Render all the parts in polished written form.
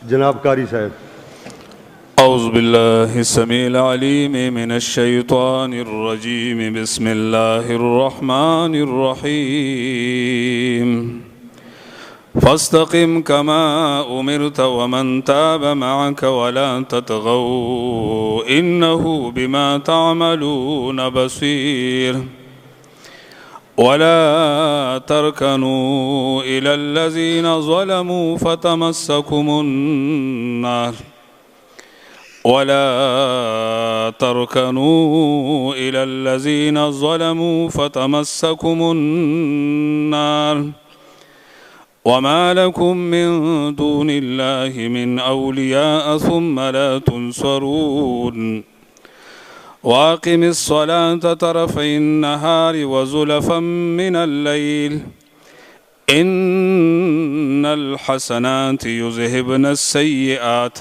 जनाब कारी साहब। औज़ु बिल्लाहि समील अलीम मिनश्शैतानिर्रजीम बिस्मिल्लाहिर्रहमानिर्रहीम फस्तक़िम कमा उमिरत वमन ताब मअक वला ततगौ इन्नहु बिमा तअमलून बसीर वला तरकनू इलल्लज़ीना ज़लमू फतमस्सकुमुन्नार वला तरकनू इलल्लज़ीना ज़लमू फतमस्सकुमुन्नार वमा लकुम मिन दूनिल्लाहि मिन औलिया सुम्म ला तुनसरून वाक़िमिस्सलाता तरफ़ैन्नहारि वज़ुलफ़म मिनल्लैल इन्नल हसनाति युज़हिबनस्सय्यिआत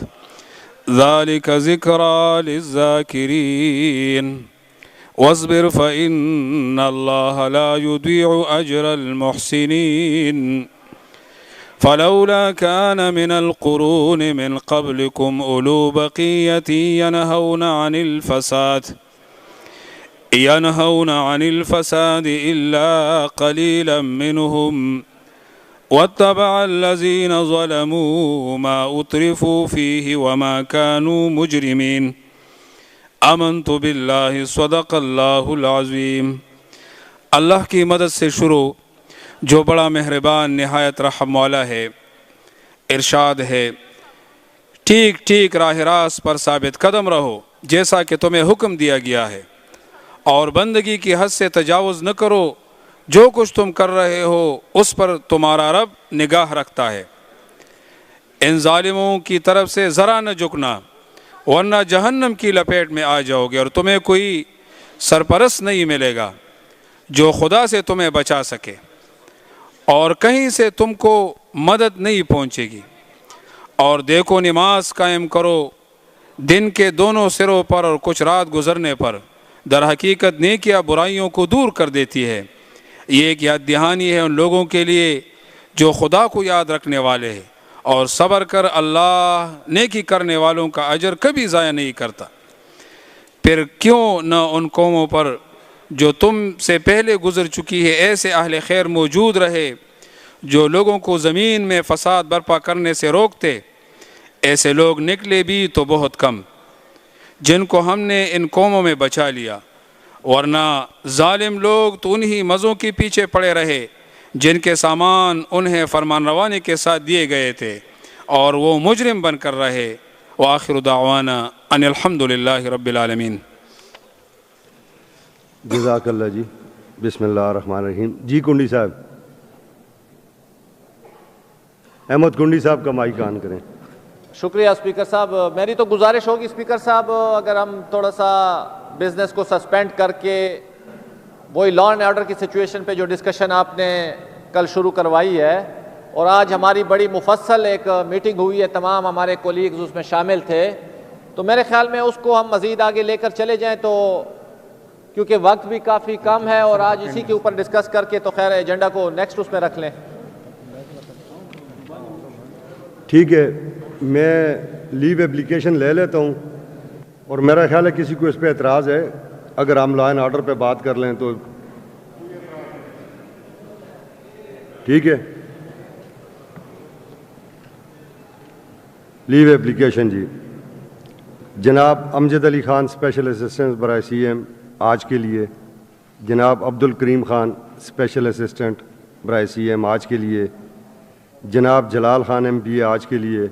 ज़ालिक ज़िक्रा लिज़्ज़ाकिरीन वस्बिर फ़इन्नल्लाह ला युज़ीअु अज्रल मुहसिनीन फ़लौला कान मिनल क़ुरूनि मिन क़ब्लिकुम उलू बक़िय्यतिन यनहौना अनिल फ़साद इल्ला क़लीलन मिनहुम वत्तबअल्लज़ीना ज़लमू मा उत्रिफू फ़ीहि वमा कानू मुजरिमीन आमन्तु बिल्लाहि सदक़ल्लाहुल अज़ीम। अल्लाह की मदद से शुरू जो बड़ा मेहरबान निहायत रहम वाला है। इरशाद है, ठीक ठीक राह रास्त पर साबित कदम रहो जैसा कि तुम्हें हुक्म दिया गया है, और बंदगी की हद से तजावुज़ न करो। जो कुछ तुम कर रहे हो उस पर तुम्हारा रब निगाह रखता है। इन जालिमों की तरफ से ज़रा न झुकना, वरना जहन्नम की लपेट में आ जाओगे और तुम्हें कोई सरपरस्त नहीं मिलेगा जो खुदा से तुम्हें बचा सके, और कहीं से तुमको मदद नहीं पहुँचेगी। और देखो, नमाज कायम करो दिन के दोनों सिरों पर और कुछ रात गुजरने पर। दर हकीकत नेकियां बुराइयों को दूर कर देती है। ये एक याद दहानी है उन लोगों के लिए जो खुदा को याद रखने वाले हैं और सब्र कर। अल्लाह नेकी करने वालों का अजर कभी ज़ाया नहीं करता। फिर क्यों न उन कौमों पर जो तुम से पहले गुजर चुकी है ऐसे अहले खैर मौजूद रहे जो लोगों को ज़मीन में फसाद बर्पा करने से रोकते। ऐसे लोग निकले भी तो बहुत कम, जिनको हमने इन कौमों में बचा लिया। वरना जालिम लोग तो उन्हीं मज़ों के पीछे पड़े रहे जिनके सामान उन्हें फरमानरवानी के साथ दिए गए थे, और वो मुजरिम बनकर रहे। व आखिर दावाना अनिल हम्दुलिल्लाहि रब्बिल आलमीन। जज़ाकल्लाह जी। बिस्मिल्लाहिर्रहमानिर्रहीम। जी कुंडी साहब, अहमद कुंडी साहब का माइक ऑन करें। शुक्रिया स्पीकर साहब। मेरी तो गुजारिश होगी स्पीकर साहब, अगर हम थोड़ा सा बिजनेस को सस्पेंड करके वही लॉ एंड ऑर्डर की सिचुएशन पे जो डिस्कशन आपने कल शुरू करवाई है, और आज हमारी बड़ी मुफस्सल एक मीटिंग हुई है, तमाम हमारे कोलीग्स उसमें शामिल थे, तो मेरे ख्याल में उसको हम मज़ीद आगे लेकर चले जाएं, तो क्योंकि वक्त भी काफ़ी कम है और आज इसी के ऊपर डिस्कस करके तो खैर एजेंडा को नेक्स्ट उसमें रख लें। ठीक है, मैं लीव एप्लीकेशन ले लेता हूँ, और मेरा ख्याल है किसी को इस पर एतराज़ है अगर हम लॉ एंड ऑर्डर पे बात कर लें तो ठीक है। लीव एप्लीकेशन जी, जनाब अमजद अली ख़ान स्पेशल असिस्टेंट बराए CM आज के लिए, जनाब अब्दुल करीम ख़ान स्पेशल असिस्टेंट बराए CM आज के लिए, जनाब जलाल ख़ान MP आज के लिए,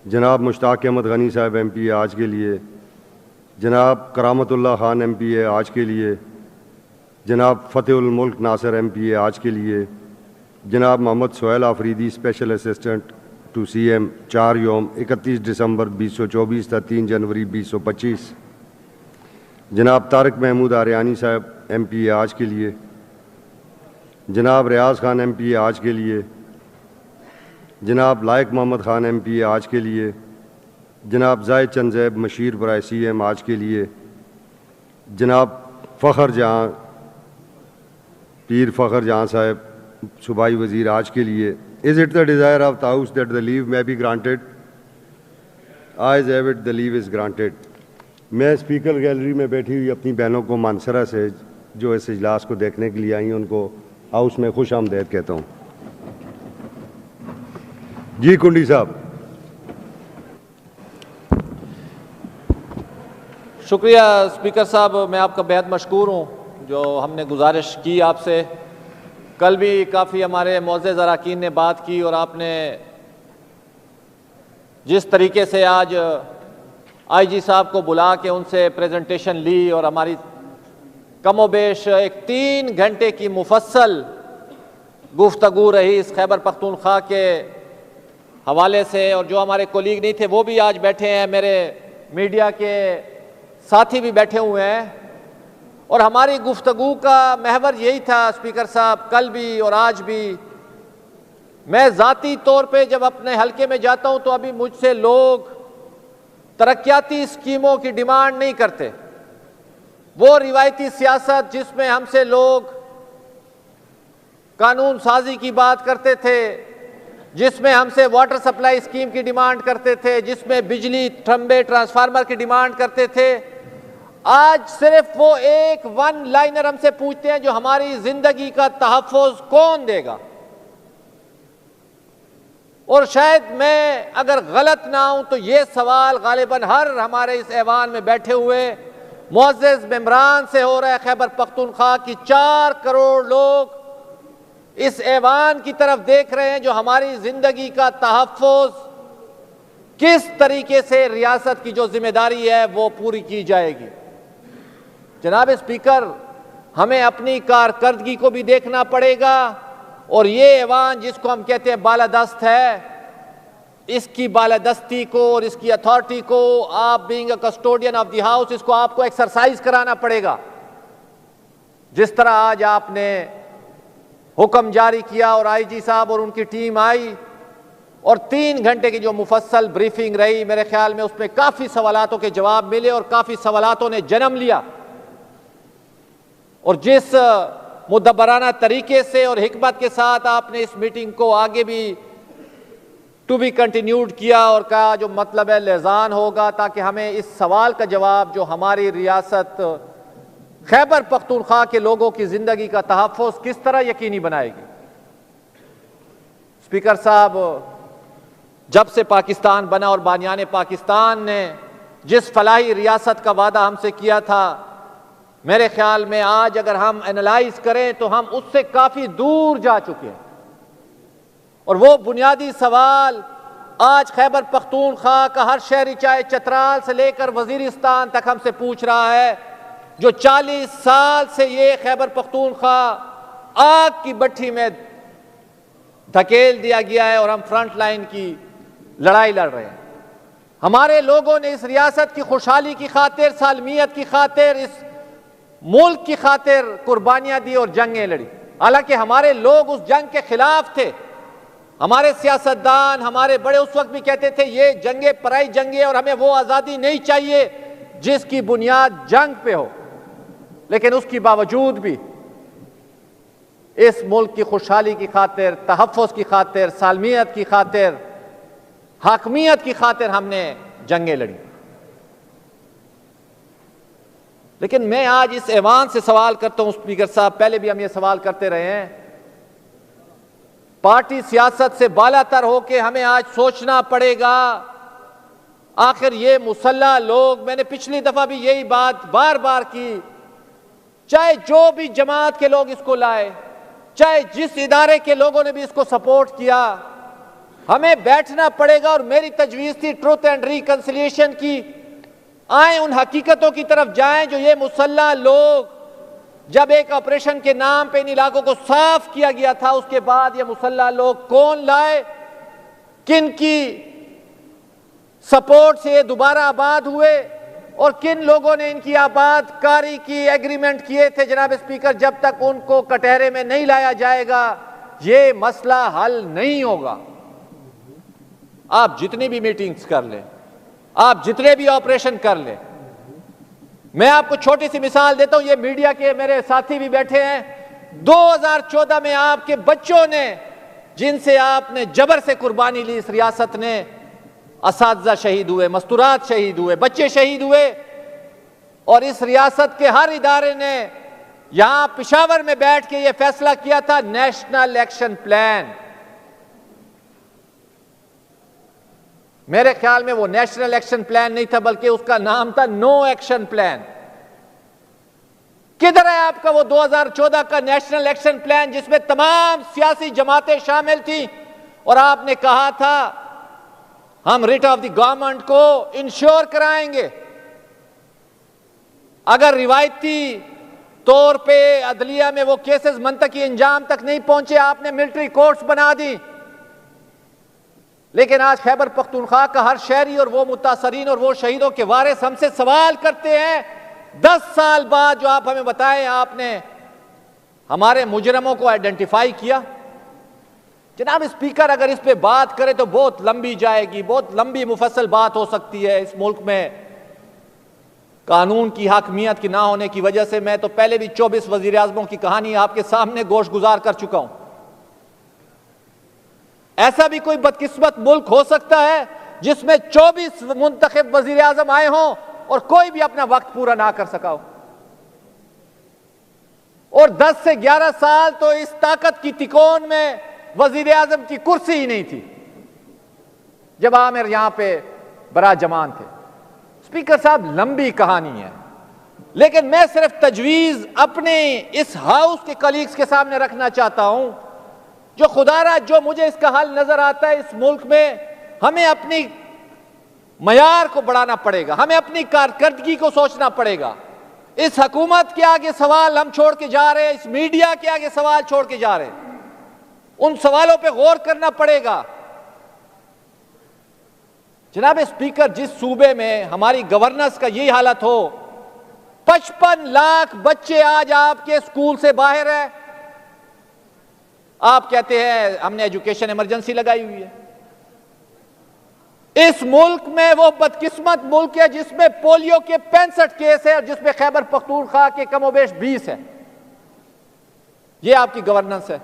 जनाब मुश्ताक अहमद गनी साहब MP आज के लिए, जनाब करामतुल्लाह ख़ान MP आज के लिए, जनाब फ़तेहुल मुल्क नासिर MP आज के लिए, जनाब Mohammad Sohail Afridi special assistant to CM 4 योम 31 दिसंबर 2024 था 3 जनवरी 2025, जनाब तारिक महमूद आरियानी साहब MP आज के लिए, जनाब रियाज ख़ान MP आज के लिए, जनाब लायक मोहम्मद ख़ान MP आज के लिए, जनाब जायद चंद मशीर बराए CM आज के लिए, जनाब फ़खर जहाँ पीर फ़खर जहाँ साहब सूबाई वज़ीर आज के लिए। Is it the desire of the house that the leave may be granted? Eyes have it, the leave is granted. मैं स्पीकर गैलरी में बैठी हुई अपनी बहनों को मानसरा से जो इस इजलास को देखने के लिए आई, उनको हाउस में खुश आमदेद कहता हूँ। जी कुंडी साहब। शुक्रिया स्पीकर साहब, मैं आपका बेहद मशकूर हूँ जो हमने गुजारिश की आपसे। कल भी काफ़ी हमारे मुअज़्ज़ज़ अरकान ने बात की और आपने जिस तरीके से आज आईजी साहब को बुला के उनसे प्रेजेंटेशन ली और हमारी कमोबेश एक 3 घंटे की मुफस्सल गुफ्तगू रही इस खैबर पख्तूनख्वा के हवाले से, और जो हमारे कोलीग नहीं थे वो भी आज बैठे हैं, मेरे मीडिया के साथी भी बैठे हुए हैं, और हमारी गुफ्तगू का महवर यही था स्पीकर साहब, कल भी और आज भी। मैं ज़ाती तौर पे जब अपने हलके में जाता हूं तो अभी मुझसे लोग तरक्याती स्कीमों की डिमांड नहीं करते। वो रिवायती सियासत जिसमें हमसे लोग कानून साजी की बात करते थे, जिसमें हमसे वाटर सप्लाई स्कीम की डिमांड करते थे, जिसमें बिजली खंबे ट्रांसफार्मर की डिमांड करते थे, आज सिर्फ वो एक वन लाइनर हमसे पूछते हैं, जो हमारी जिंदगी का तहफ़्फ़ुज़ कौन देगा। और शायद मैं अगर गलत ना हूं तो ये सवाल गालिबन हर हमारे इस ऐवान में बैठे हुए मुअज़्ज़ज़ मेंबरान से हो रहा है। खैबर पख्तूनख्वा की 4 करोड़ लोग इस ऐवान की तरफ देख रहे हैं, जो हमारी जिंदगी का तहफ़्फ़ुज़ किस तरीके से रियासत की जो जिम्मेदारी है वो पूरी की जाएगी। जनाब स्पीकर, हमें अपनी कारकर्दगी को भी देखना पड़ेगा, और ये ऐवान जिसको हम कहते हैं बालादस्त है, इसकी बालादस्ती को और इसकी अथॉरिटी को आप being a custodian of the house, इसको आपको एक्सरसाइज कराना पड़ेगा। जिस तरह आज आपने हुक्म जारी किया और आईजी साहब और उनकी टीम आई और 3 घंटे की जो मुफस्सल ब्रीफिंग रही, मेरे ख्याल में उसमें काफ़ी सवालातों के जवाब मिले और काफ़ी सवालातों ने जन्म लिया। और जिस मुदब्बराना तरीके से और हिकमत के साथ आपने इस मीटिंग को आगे भी टू बी कंटिन्यूड किया और कहा जो मतलब है लेज़ान होगा, ताकि हमें इस सवाल का जवाब जो हमारी रियासत खैबर पख्तूनख्वा के लोगों की ज़िंदगी का तहफ़्फ़ुज़ किस तरह यकीनी बनाएगी। स्पीकर साहब, जब से पाकिस्तान बना और बानियान पाकिस्तान ने जिस फलाही रियासत का वादा हमसे किया था, मेरे ख्याल में आज अगर हम एनालाइज करें तो हम उससे काफ़ी दूर जा चुके हैं। और वो बुनियादी सवाल आज खैबर पख्तूनख्वा का हर शहरी, चाहे चतराल से लेकर वजीरिस्तान तक, हमसे पूछ रहा है, जो 40 साल से ये खैबर पख्तूनख्वा आग की भट्टी में धकेल दिया गया है और हम फ्रंट लाइन की लड़ाई लड़ रहे हैं। हमारे लोगों ने इस रियासत की खुशहाली की खातिर, सालमियत की खातिर, इस मुल्क की खातिर कुर्बानियां दी और जंगें लड़ी। हालांकि हमारे लोग उस जंग के खिलाफ थे। हमारे सियासतदान, हमारे बड़े उस वक्त भी कहते थे ये जंगे पराई जंगे और हमें वो आज़ादी नहीं चाहिए जिसकी बुनियाद जंग पे हो। लेकिन उसके बावजूद भी इस मुल्क की खुशहाली की खातिर, तहफ़्फ़ुज़ की खातिर, सालमियत की खातिर, हाकमियत की खातिर हमने जंगें लड़ी। लेकिन मैं आज इस ऐवान से सवाल करता हूं स्पीकर साहब, पहले भी हम ये सवाल करते रहे हैं, पार्टी सियासत से बालातर होकर हमें आज सोचना पड़ेगा, आखिर ये मुसल्ला लोग, मैंने पिछली दफा भी यही बात बार बार की, चाहे जो भी जमात के लोग इसको लाए, चाहे जिस इदारे के लोगों ने भी इसको सपोर्ट किया, हमें बैठना पड़ेगा। और मेरी तजवीज़ थी ट्रुथ एंड रिकंसिलिएशन की, आए उन हकीकतों की तरफ जाएं जो ये मुसल्ला लोग, जब एक ऑपरेशन के नाम पे इन इलाकों को साफ किया गया था, उसके बाद ये मुसल्ला लोग कौन लाए, किन की सपोर्ट से ये दोबारा आबाद हुए और किन लोगों ने इनकी आबादकारी की एग्रीमेंट किए थे। जनाब स्पीकर, जब तक उनको कटहरे में नहीं लाया जाएगा ये मसला हल नहीं होगा। आप जितनी भी मीटिंग्स कर लें, आप जितने भी ऑपरेशन कर लें, मैं आपको छोटी सी मिसाल देता हूं, ये मीडिया के मेरे साथी भी बैठे हैं, 2014 में आपके बच्चों ने, जिनसे आपने जबर से कुर्बानी ली इस रियासत ने, असातिज़ा शहीद हुए, मस्तूरात शहीद हुए, बच्चे शहीद हुए। और इस रियासत के हर इदारे ने यहां पेशावर में बैठ के यह फैसला किया था, नेशनल एक्शन प्लान। मेरे ख्याल में वो नेशनल एक्शन प्लान नहीं था, बल्कि उसका नाम था नो एक्शन प्लान। किधर है आपका वो 2014 का नेशनल एक्शन प्लान जिसमें तमाम सियासी जमातें शामिल थी और आपने कहा था हम रिट ऑफ द गवर्नमेंट को इंश्योर कराएंगे, अगर रिवायती तौर पे अदलिया में वो केसेस मंतकी इंजाम तक नहीं पहुंचे आपने मिलिट्री कोर्ट्स बना दी। लेकिन आज खैबर पख्तूनख्वा का हर शहरी और वो मुतासरीन और वो शहीदों के वारिस हमसे सवाल करते हैं, 10 साल बाद जो आप हमें बताएं आपने हमारे मुजरमों को आइडेंटिफाई किया। जनाब स्पीकर, अगर इस पे बात करें तो बहुत लंबी जाएगी, बहुत लंबी मुफस्सल बात हो सकती है। इस मुल्क में कानून की हाकमियत की ना होने की वजह से मैं तो पहले भी 24 वजीर आज़मों की कहानी आपके सामने गोश गुजार कर चुका हूं। ऐसा भी कोई बदकिस्मत मुल्क हो सकता है जिसमें 24 मुंतखब वजीर आज़म आए हों और कोई भी अपना वक्त पूरा ना कर सका हो। और 10 से 11 साल तो इस ताकत की तिकोन में वजीर आज़म की कुर्सी ही नहीं थी जब आमिर यहां पे बरा जमान थे। स्पीकर साहब, लंबी कहानी है, लेकिन मैं सिर्फ तजवीज अपने इस हाउस के कलीग्स के सामने रखना चाहता हूं, जो खुदारा जो मुझे इसका हल नजर आता है। इस मुल्क में हमें अपनी मयार को बढ़ाना पड़ेगा, हमें अपनी कारकर्दगी को सोचना पड़ेगा। इस हुकूमत के आगे सवाल हम छोड़ के जा रहे हैं, इस मीडिया के आगे सवाल छोड़ के जा रहे हैं, उन सवालों पे गौर करना पड़ेगा। जनाब स्पीकर, जिस सूबे में हमारी गवर्नेंस का यही हालत हो, 55 लाख बच्चे आज आपके स्कूल से बाहर है, आप कहते हैं हमने एजुकेशन इमरजेंसी लगाई हुई है। इस मुल्क में वो बदकिस्मत मुल्क है जिसमें पोलियो के 65 केस है और जिसमें खैबर पख्तूनख्वा के कमोबेश 20 है। ये आपकी गवर्नेंस है।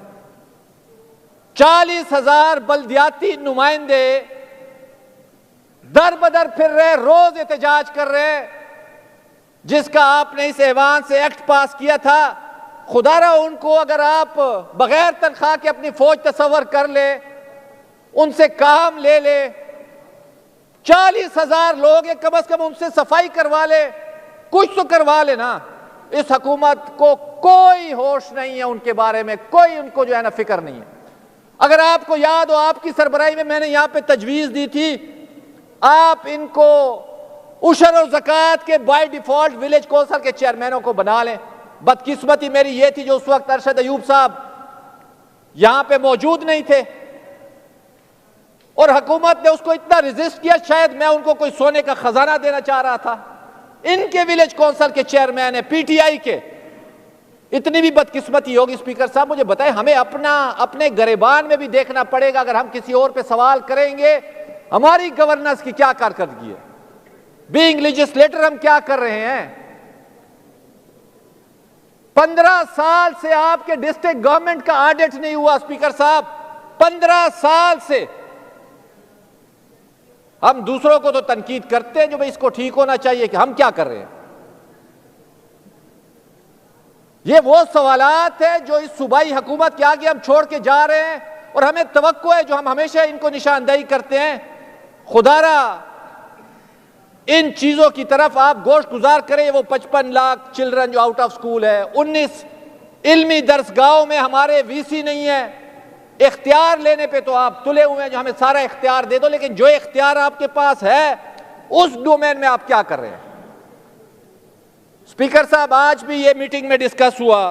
40,000 बल्दियाती नुमाइंदे दर बदर फिर रहे, रोज एहतजाज कर रहे, जिसका आपने इस ऐवान से एक्ट पास किया था। खुदारा उनको अगर आप बगैर तनख्वाह के अपनी फौज तस्वर कर ले, उनसे काम ले ले, 40,000 लोग हैं, कम से कम उनसे सफाई करवा ले, कुछ तो करवा लेना। इस हुकूमत को कोई होश नहीं है उनके बारे में, कोई उनको जो है ना फिक्र नहीं है। अगर आपको याद हो, आपकी सरबराही में मैंने यहां पे तजवीज दी थी, आप इनको उशर और ज़कात के बाय डिफॉल्ट विलेज कौंसिल के चेयरमैनों को बना लें। बदकिस्मती मेरी ये थी जो उस वक्त अरशद अयूब साहब यहां पे मौजूद नहीं थे और हुकूमत ने उसको इतना रेजिस्ट किया, शायद मैं उनको कोई सोने का खजाना देना चाह रहा था। इनके विलेज कौंसिल के चेयरमैन है पीटीआई के। इतनी भी बदकिस्मती होगी स्पीकर साहब, मुझे बताएं, हमें अपने गरेबान में भी देखना पड़ेगा। अगर हम किसी और पे सवाल करेंगे हमारी गवर्नेंस की क्या कारकर्दगी है, बीइंग लेजिस्लेटर हम क्या कर रहे हैं। 15 साल से आपके डिस्ट्रिक्ट गवर्नमेंट का ऑडिट नहीं हुआ स्पीकर साहब, 15 साल से। हम दूसरों को तो तनकीद करते हैं जो भाई इसको ठीक होना चाहिए, कि हम क्या कर रहे हैं। ये वो सवालात है जो इस सूबाई हुकूमत के आगे हम छोड़ के जा रहे हैं और हमें तवक्को है, जो हम हमेशा इनको निशानदेही करते हैं, खुदारा इन चीजों की तरफ आप गोश्त गुजार करें। वो 55 लाख चिल्ड्रन जो आउट ऑफ स्कूल है, 19 इल्मी दरसगाहों में हमारे वीसी नहीं है। इख्तियार लेने पे तो आप तुले हुए हैं, जो हमें सारा इख्तियार दे दो, लेकिन जो इख्तियार आपके पास है उस डोमेन में आप क्या कर रहे हैं। स्पीकर साहब, आज भी ये मीटिंग में डिस्कस हुआ,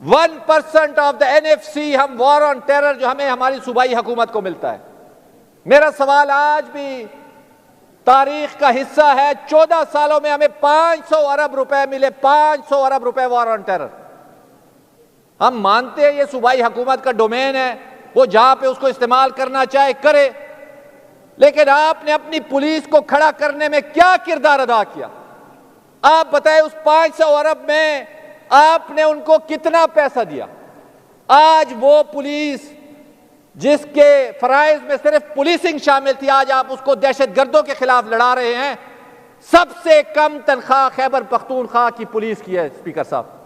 1% ऑफ द एनएफसी हम वॉर ऑन टेरर जो हमें हमारी सूबाई हुकूमत को मिलता है। मेरा सवाल आज भी तारीख का हिस्सा है, 14 सालों में हमें 500 अरब रुपए मिले, 500 अरब रुपए वॉर ऑन टेरर। हम मानते हैं ये सूबाई हुकूमत का डोमेन है, वो जहां पे उसको इस्तेमाल करना चाहे करे, लेकिन आपने अपनी पुलिस को खड़ा करने में क्या किरदार अदा किया। आप बताएं, उस 500 अरब में आपने उनको कितना पैसा दिया। आज वो पुलिस जिसके फराइज में सिर्फ पुलिसिंग शामिल थी, आज आप उसको दहशतगर्दों के खिलाफ लड़ा रहे हैं। सबसे कम तनख्वाह खैबर पख्तूनख्वा की पुलिस की है स्पीकर साहब।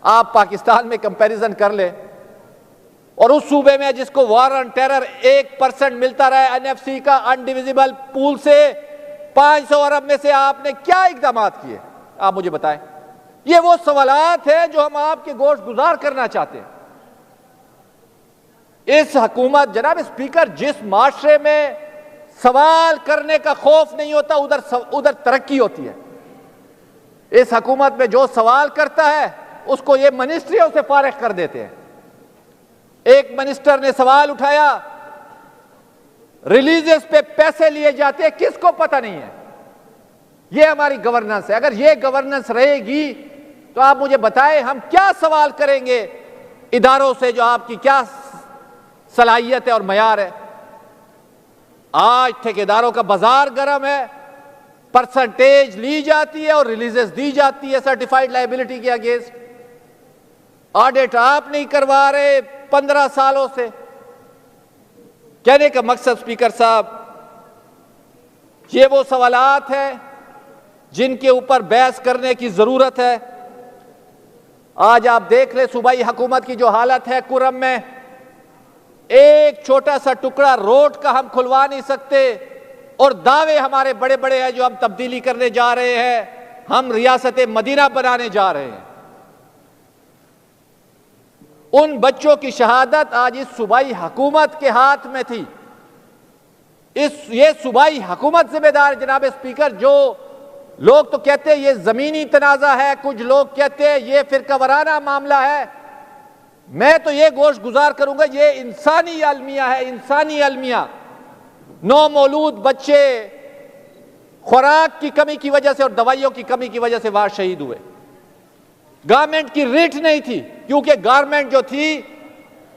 आप पाकिस्तान में कंपैरिजन कर ले, और उस सूबे में जिसको वॉर ऑन टेरर 1% मिलता रहा है एनएफसी का अनडिविजिबल पूल से, 500 अरब में से आपने क्या इकदाम किए, आप मुझे बताएं। ये वो सवालात हैं जो हम आपके गोश गुजार करना चाहते हैं। इस हुकूमत, जनाब स्पीकर, जिस माशरे में सवाल करने का खौफ नहीं होता, उधर तरक्की होती है। इस हुकूमत में जो सवाल करता है उसको ये मिनिस्ट्रियों से फारिग कर देते हैं। एक मिनिस्टर ने सवाल उठाया, रिलीजेस पे पैसे लिए जाते हैं, किसको पता नहीं है। ये हमारी गवर्नेंस है। अगर ये गवर्नेंस रहेगी तो आप मुझे बताएं, हम क्या सवाल करेंगे इदारों से जो आपकी क्या सलाहियत है और मयार है। आज ठेकेदारों का बाजार गर्म है, परसेंटेज ली जाती है और रिलीजेस दी जाती है सर्टिफाइड लायबिलिटी के अगेंस्ट। ऑडिट आप नहीं करवा रहे 15 सालों से। कहने का मकसद स्पीकर साहब, ये वो सवालात हैं जिनके ऊपर बहस करने की जरूरत है। आज आप देख ले सूबाई हुकूमत की जो हालत है, कुर्रम में एक छोटा सा टुकड़ा रोड का हम खुलवा नहीं सकते, और दावे हमारे बड़े बड़े हैं जो हम तब्दीली करने जा रहे हैं, हम रियासत मदीना बनाने जा रहे हैं। उन बच्चों की शहादत आज इस सूबाई हुकूमत के हाथ में थी। ये सूबाई हुकूमत जिम्मेदार, जनाब स्पीकर। जो लोग तो कहते हैं ये जमीनी तनाजा है, कुछ लोग कहते हैं ये फिरका वराना मामला है। मैं तो ये गोश गुजार करूंगा, ये इंसानी अलमिया है, इंसानी अलमिया। 9 मौलूद बच्चे खुराक की कमी की वजह से और दवाइयों की कमी की वजह से वहां शहीद हुए। गवर्नमेंट की रिट नहीं थी, क्योंकि गवर्नमेंट जो थी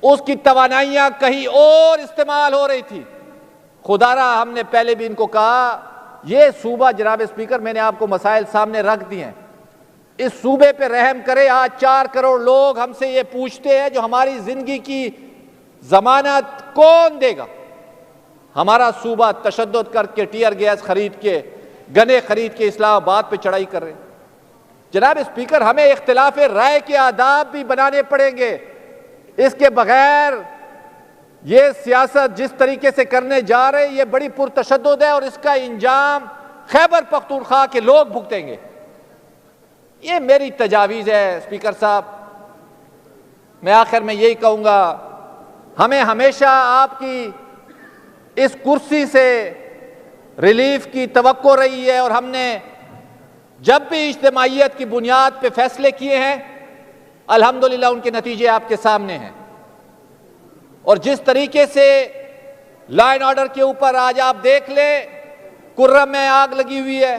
उसकी तवानाइयां कहीं और इस्तेमाल हो रही थी। खुदारा, हमने पहले भी इनको कहा, ये सूबा, जनाब स्पीकर, मैंने आपको मसाइल सामने रख दिए हैं, इस सूबे पे रहम करे। आज 4 करोड़ लोग हमसे ये पूछते हैं जो हमारी जिंदगी की जमानत कौन देगा। हमारा सूबा तशद्दुद करके, टीयर गैस खरीद के, गने खरीद के इस्लामाबाद पे चढ़ाई कर रहे हैं। जनाब स्पीकर, हमें इख्तिलाफ राय के आदाब भी बनाने पड़ेंगे। इसके बगैर ये सियासत जिस तरीके से करने जा रहे हैं, ये बड़ी पुरतशद्दुद है और इसका इंजाम खैबर पख्तूनख्वा के लोग भुगतेंगे। ये मेरी तजावीज़ है स्पीकर साहब। मैं आखिर में यही कहूँगा, हमें हमेशा आपकी इस कुर्सी से रिलीफ की तवक्को रही है, और हमने जब भी इज्तिमाइयत की बुनियाद पे फैसले किए हैं, अल्हम्दुलिल्लाह उनके नतीजे आपके सामने हैं। और जिस तरीके से लॉ एंड ऑर्डर के ऊपर आज आप देख लें, कुर्रम में आग लगी हुई है।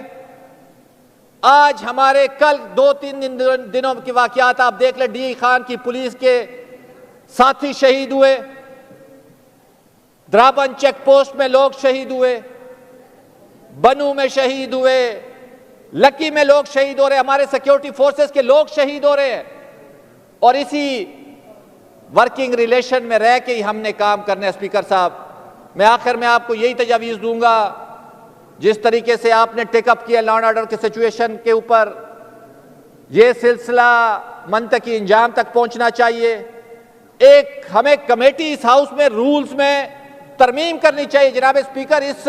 आज हमारे कल 2-3 दिनों के वाकयात आप देख लें, डी खान की पुलिस के साथी शहीद हुए, द्राबन चेक पोस्ट में लोग शहीद हुए, बनू में शहीद हुए, लकी में लोग शहीद हो रहे हैं, हमारे सिक्योरिटी फोर्सेस के लोग शहीद हो रहे हैं। और इसी वर्किंग रिलेशन में रह के ही हमने काम करना है स्पीकर साहब। मैं आखिर में आपको यही तजावीज़ दूंगा, जिस तरीके से आपने टेकअप किया लॉ एंड ऑर्डर के सिचुएशन के ऊपर, यह सिलसिला मंतकी इंजाम तक पहुंचना चाहिए। एक हमें कमेटी इस हाउस में रूल्स में तरमीम करनी चाहिए। जनाब स्पीकर, इस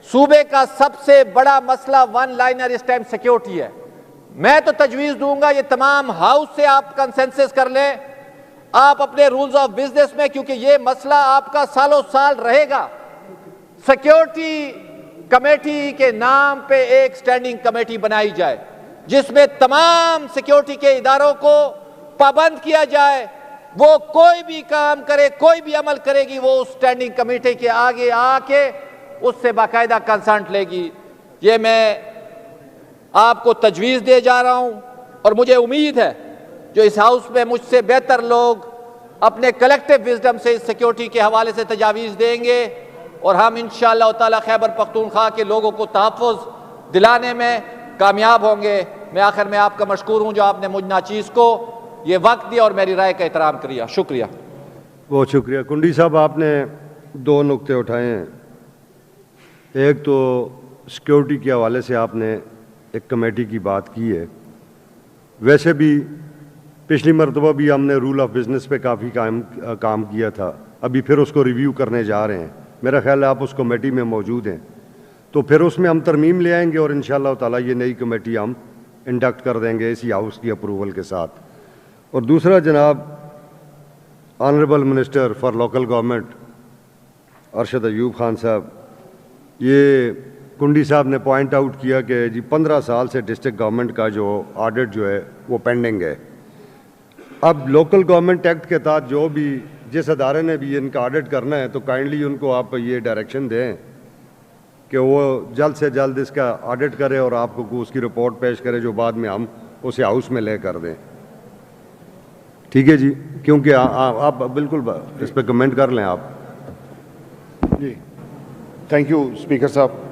सूबे का सबसे बड़ा मसला वन लाइनर इस टाइम सिक्योरिटी है। मैं तो तजवीज़ दूंगा ये तमाम हाउस से आप कंसेंसस कर लें, आप अपने रूल्स ऑफ बिजनेस में, क्योंकि ये मसला आपका सालों साल रहेगा। सिक्योरिटी कमेटी के नाम पे एक स्टैंडिंग कमेटी बनाई जाए, जिसमें तमाम सिक्योरिटी के इदारों को पाबंद किया जाए। वो कोई भी काम करे, कोई भी अमल करेगी, वो उस स्टैंडिंग कमेटी के आगे आके उससे बाकायदा कंसल्ट लेगी। ये मैं आपको तजवीज़ दे जा रहा हूं, और मुझे उम्मीद है जो इस हाउस में मुझसे बेहतर लोग अपने कलेक्टिव विजडम से इस सिक्योरिटी के हवाले से तजावीज़ देंगे, और हम इंशाअल्लाह ताला खैबर पख्तूनख्वा के लोगों को तहफ़्फ़ुज़ दिलाने में कामयाब होंगे। मैं आखिर में आपका मशकूर हूँ जो आपने मुझ नाचीज़ को ये वक्त दिया और मेरी राय का एहतराम किया। शुक्रिया। बहुत शुक्रिया। कुंडी साहब, आपने दो नुक्ते उठाए हैं। एक तो सिक्योरिटी के हवाले से आपने एक कमेटी की बात की है। वैसे भी पिछली मरतबा भी हमने रूल ऑफ बिज़नेस पे काफ़ी काम किया था, अभी फिर उसको रिव्यू करने जा रहे हैं। मेरा ख्याल है आप उस कमेटी में मौजूद हैं, तो फिर उसमें हम तरमीम ले आएंगे और इंशाअल्लाह ताला ये नई कमेटी हम इंडक्ट कर देंगे इसी हाउस की अप्रूवल के साथ। और दूसरा, जनाब honourable minister for local government Arshad Ayub Khan साहब, ये कुंडी साहब ने पॉइंट आउट किया कि जी 15 साल से डिस्ट्रिक्ट गवर्नमेंट का जो ऑडिट जो है वो पेंडिंग है। अब लोकल गवर्नमेंट एक्ट के तहत जो भी जिस अदारे ने भी इनका ऑडिट करना है, तो काइंडली उनको आप ये डायरेक्शन दें कि वो जल्द से जल्द इसका ऑडिट करे और आपको उसकी रिपोर्ट पेश करे, जो बाद में हम उसे हाउस में ले कर दें। ठीक है जी, क्योंकि आप बिल्कुल इस पर कमेंट कर लें आप। जी, थैंक यू स्पीकर साहब।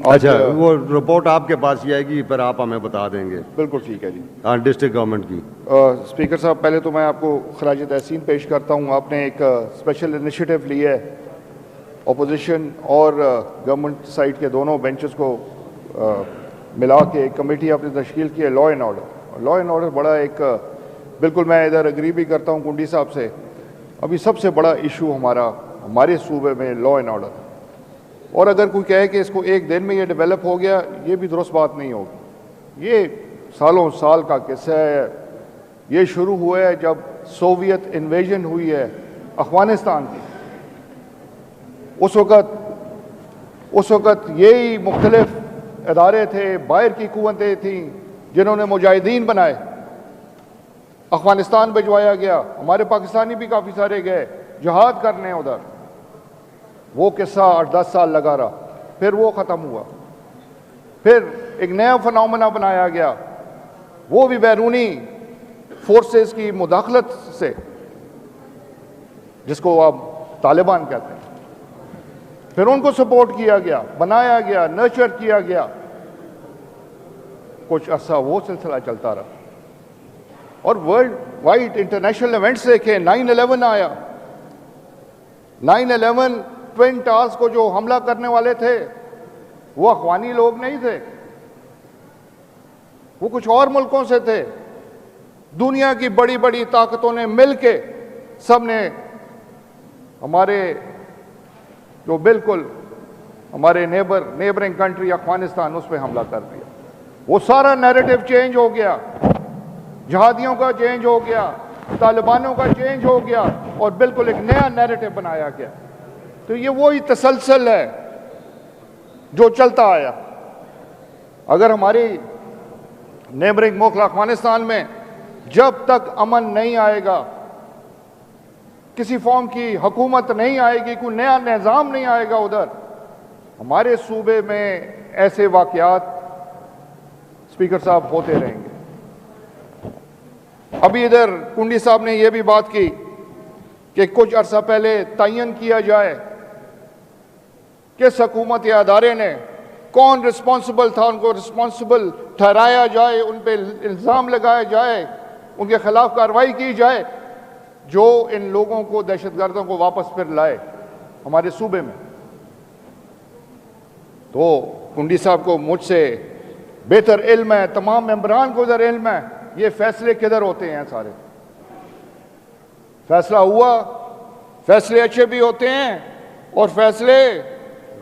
अच्छा, वो रिपोर्ट आपके पास ही आएगी, फिर आप हमें बता देंगे। बिल्कुल ठीक है जी। हाँ, डिस्ट्रिक्ट गवर्नमेंट की। स्पीकर साहब, पहले तो मैं आपको खराज तहसीन पेश करता हूँ। आपने एक स्पेशल इनिशिएटिव लिया है, अपोजिशन और गवर्नमेंट साइड के दोनों बेंचेस को मिला के एक कमेटी आपने तश्कील की है, law and order. Law and order बड़ा एक बिल्कुल मैं इधर एग्री भी करता हूँ कुंडी साहब से। अभी सबसे बड़ा इशू हमारे सूबे में लॉ एंड ऑर्डर, और अगर कोई कहे कि इसको एक दिन में ये डेवलप हो गया, ये भी दुरुस्त बात नहीं होगी। ये सालों साल का किस्सा है। ये शुरू हुआ है जब सोवियत इन्वेजन हुई है अफगानिस्तान की। उस वक़्त यही मुख्तलिफ इदारे थे, बाहर की कुव्वतें थीं जिन्होंने मुजाहिदीन बनाए, अफगानिस्तान भिजवाया गया। हमारे पाकिस्तानी भी काफ़ी सारे गए जहाद करने उधर। वो किस्सा 8-10 साल लगा रहा, फिर वो ख़त्म हुआ। फिर एक नया फिनोमेना बनाया गया, वो भी बैरूनी फोर्सेस की मुदाखलत से, जिसको आप तालिबान कहते हैं। फिर उनको सपोर्ट किया गया, बनाया गया, नर्चर किया गया। कुछ अर्सा वो सिलसिला चलता रहा, और वर्ल्ड वाइड इंटरनेशनल इवेंट्स देखे। 9/11 आया। 9/11 ट्विन टावर्स को जो हमला करने वाले थे वो अफगानी लोग नहीं थे, वो कुछ और मुल्कों से थे। दुनिया की बड़ी बड़ी ताकतों ने मिलके सबने हमारे जो बिल्कुल हमारे नेबरिंग कंट्री अफगानिस्तान, उस पर हमला कर दिया। वो सारा नैरेटिव चेंज हो गया, जहादियों का चेंज हो गया, तालिबानों का चेंज हो गया, और बिल्कुल एक नया नैरेटिव बनाया गया। तो ये वही तसलसल है जो चलता आया। अगर हमारी नेबरिंग मुल्क अफगानिस्तान में जब तक अमन नहीं आएगा, किसी फॉर्म की हुकूमत नहीं आएगी, कोई नया निज़ाम नहीं आएगा उधर, हमारे सूबे में ऐसे वाक़यात स्पीकर साहब होते रहेंगे। अभी इधर कुंडी साहब ने यह भी बात की कि कुछ अर्सा पहले तयन किया जाए किस हुकूमत या अदारे ने, कौन रिस्पॉन्सिबल था, उनको रिस्पॉन्सिबल ठहराया जाए, उन पे इल्ज़ाम लगाया जाए, उनके खिलाफ कार्रवाई की जाए, जो इन लोगों को, दहशतगर्दों को वापस फिर लाए हमारे सूबे में। तो कुंडी साहब को मुझसे बेहतर इल्म है, तमाम मेंबरान को उधर इल्म है, ये फैसले किधर होते हैं। सारे फैसला हुआ, फैसले अच्छे भी होते हैं और फैसले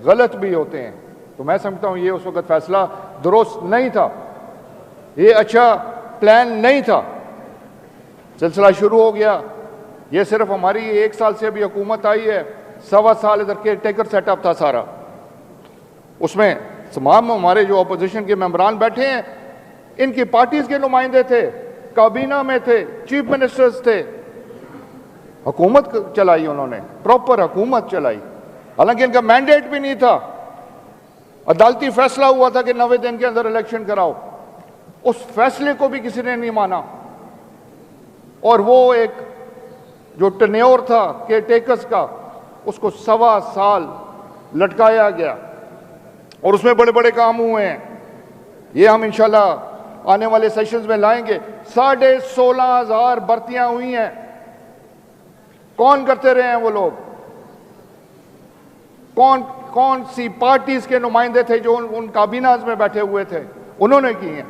गलत भी होते हैं। तो मैं समझता हूं ये उस वक्त फैसला दुरुस्त नहीं था, ये अच्छा प्लान नहीं था। सिलसिला शुरू हो गया। ये सिर्फ हमारी 1 साल से अभी हुकूमत आई है, 1.25 साल इधर केयर टेकर सेटअप था सारा। उसमें तमाम हमारे जो अपोजिशन के मेंबरान बैठे हैं, इनकी पार्टीज के नुमाइंदे थे, काबीना में थे, चीफ मिनिस्टर्स थे। हुकूमत चलाई उन्होंने, प्रॉपर हुकूमत चलाई, हालांकि इनका मैंडेट भी नहीं था। अदालती फैसला हुआ था कि 90 दिन के अंदर इलेक्शन कराओ, उस फैसले को भी किसी ने नहीं माना। और वो एक जो टेन्योर था केयर टेकर्स का, उसको 1.25 साल लटकाया गया, और उसमें बड़े बड़े काम हुए हैं। ये हम इंशाल्लाह आने वाले सेशंस में लाएंगे। 16,500 भर्तियां हुई हैं कौन करते रहे हैं वो लोग? कौन कौन सी पार्टीज के नुमाइंदे थे जो उन काबीनाज में बैठे हुए थे? उन्होंने किए हैं।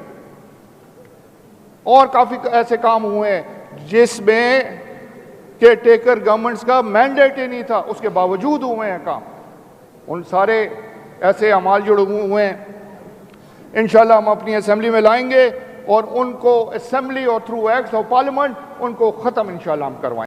और काफी ऐसे काम हुए हैं जिसमें के टेकर गवर्नमेंट्स का मैंडेट ही नहीं था, उसके बावजूद हुए हैं काम। उन सारे ऐसे अमाल जुड़े हुए हैं, इंशाल्लाह हम अपनी असेंबली में लाएंगे और उनको असेंबली और थ्रू एक्ट्स ऑफ पार्लियामेंट उनको ख़त्म इंशाल्लाह हम करवाएंगे।